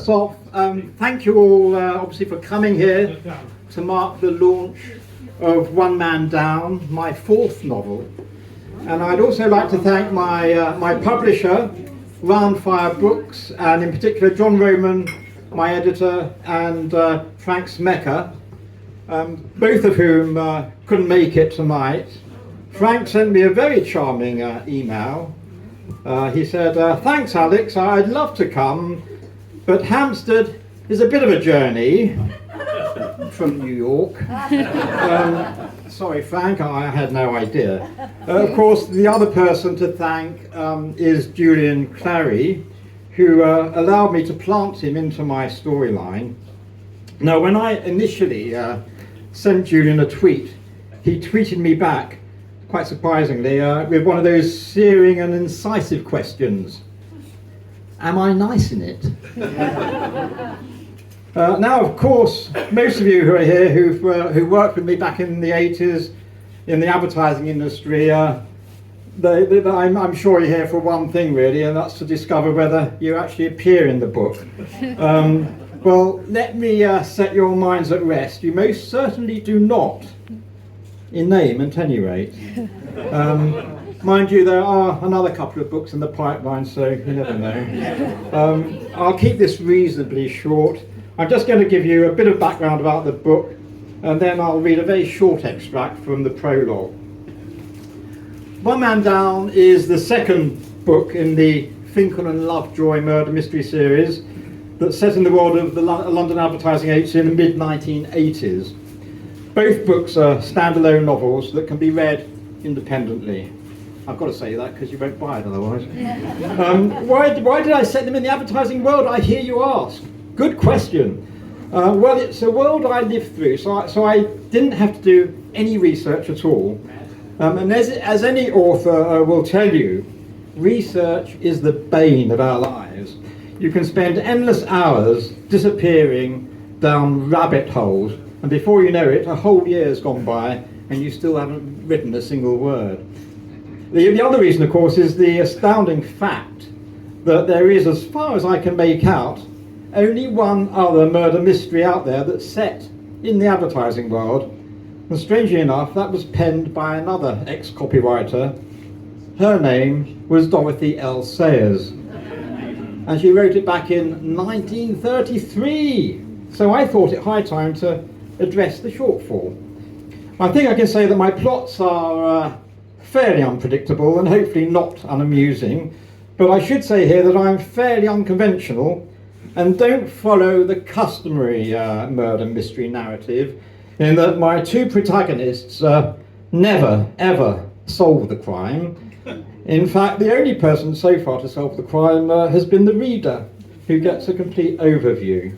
first off, thank you all obviously for coming here to mark the launch of One Man Down, my fourth novel. And I'd also like to thank my publisher, Roundfire Books, and in particular John Roman, my editor, and Frank Smecker, both of whom couldn't make it tonight. Frank sent me a very charming email. He said, thanks Alex, I'd love to come, but Hampstead is a bit of a journey from New York. Sorry Frank, I had no idea. Of course, the other person to thank is Julian Clary, who allowed me to plant him into my storyline. Now, when I initially sent Julian a tweet, he tweeted me back, quite surprisingly, with one of those searing and incisive questions. Am I nice in it? Now, of course, most of you who are here who worked with me back in the 80s in the advertising industry, I'm sure you're here for one thing really, and that's to discover whether you actually appear in the book. Well, let me set your minds at rest. You most certainly do not, in name at any rate. Mind you, there are another couple of books in the pipeline, so you never know. I'll keep this reasonably short. I'm just going to give you a bit of background about the book, and then I'll read a very short extract from the prologue. One Man Down is the second book in the Finkel and Lovejoy murder mystery series that's set in the world of the London advertising agency in the mid-1980s. Both books are standalone novels that can be read independently. I've got to say that because you won't buy it otherwise. Why did I set them in the advertising world, I hear you ask? Good question. Well, it's a world I lived through, so I didn't have to do any research at all. And as any author will tell you, research is the bane of our lives. You can spend endless hours disappearing down rabbit holes, and before you know it, a whole year's gone by, and you still haven't written a single word. The other reason, of course, is the astounding fact that there is, as far as I can make out, only one other murder mystery out there that's set in the advertising world. And strangely enough, that was penned by another ex-copywriter. Her name was Dorothy L. Sayers. And she wrote it back in 1933. So I thought it high time to address the shortfall. I think I can say that my plots are fairly unpredictable and hopefully not unamusing. But I should say here that I'm fairly unconventional and don't follow the customary murder mystery narrative, in that my two protagonists never, ever solve the crime. In fact, the only person so far to solve the crime has been the reader, who gets a complete overview.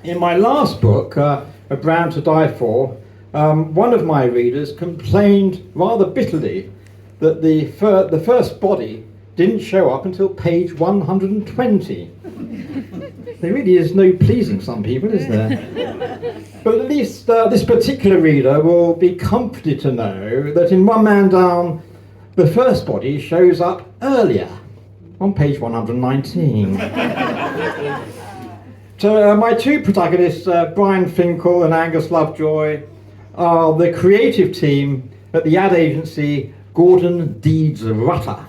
In my last book, A Brand to Die For, one of my readers complained rather bitterly that the first body didn't show up until page 120. There really is no pleasing some people, is there? But at least this particular reader will be comforted to know that in One Man Down, the first body shows up earlier, on page 119. So my two protagonists, Brian Finkel and Angus Lovejoy, are the creative team at the ad agency Gordon Deeds Rutter.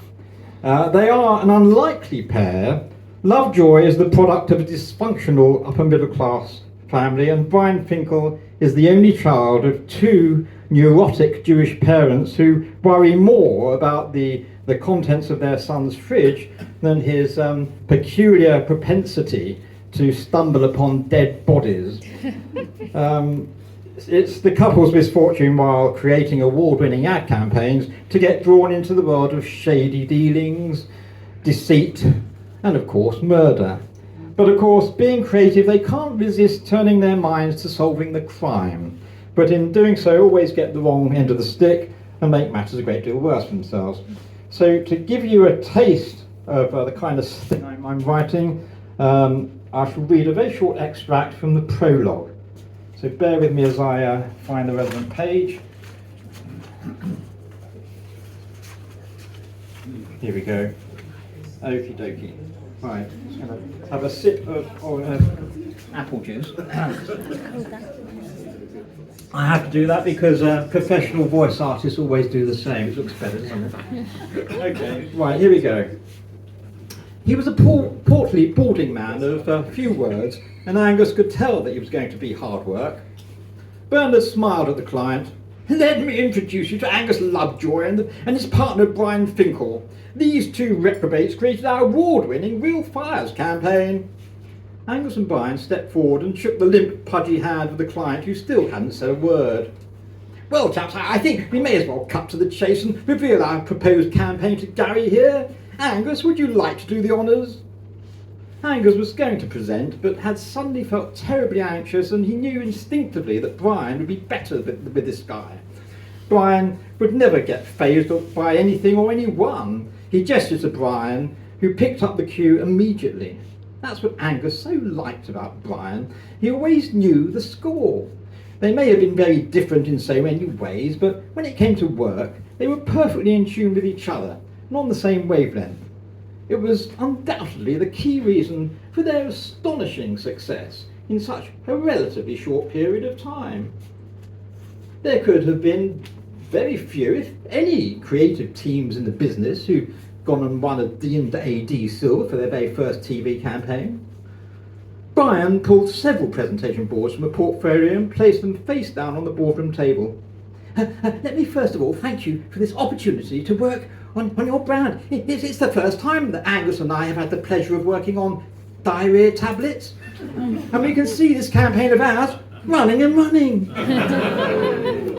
They are an unlikely pair. Lovejoy is the product of a dysfunctional upper middle class family, and Brian Finkel is the only child of two neurotic Jewish parents who worry more about the contents of their son's fridge than his peculiar propensity to stumble upon dead bodies. It's the couple's misfortune, while creating award-winning ad campaigns, to get drawn into the world of shady dealings, deceit, and of course murder. But of course, being creative, they can't resist turning their minds to solving the crime, but in doing so always get the wrong end of the stick and make matters a great deal worse for themselves. So to give you a taste of the kind of thing I'm writing, I shall read a very short extract from the prologue. So bear with me as I find the relevant page. Here we go. Okie dokie. Right, just going to have a sip of apple juice. I have to do that because professional voice artists always do the same. It looks better, doesn't it? Okay, right, here we go. He was a portly, balding man of few words, and Angus could tell that he was going to be hard work. Bernard smiled at the client. Let me introduce you to Angus Lovejoy and his partner Brian Finkel. These two reprobates created our award-winning Real Fires campaign. Angus and Brian stepped forward and shook the limp, pudgy hand of the client who still hadn't said a word. Well, chaps, I think we may as well cut to the chase and reveal our proposed campaign to Gary here. Angus, would you like to do the honours? Angus was going to present, but had suddenly felt terribly anxious, and he knew instinctively that Brian would be better with this guy. Brian would never get fazed by anything or anyone. He gestured to Brian, who picked up the cue immediately. That's what Angus so liked about Brian. He always knew the score. They may have been very different in so many ways, but when it came to work, they were perfectly in tune with each other and on the same wavelength. It was undoubtedly the key reason for their astonishing success in such a relatively short period of time. There could have been very few, if any, creative teams in the business who'd gone and won a D&AD silver for their very first TV campaign. Brian pulled several presentation boards from a portfolio and placed them face down on the boardroom table. Let me first of all thank you for this opportunity to work on your brand. It's the first time that Angus and I have had the pleasure of working on diarrhea tablets. And we can see this campaign of ours running and running.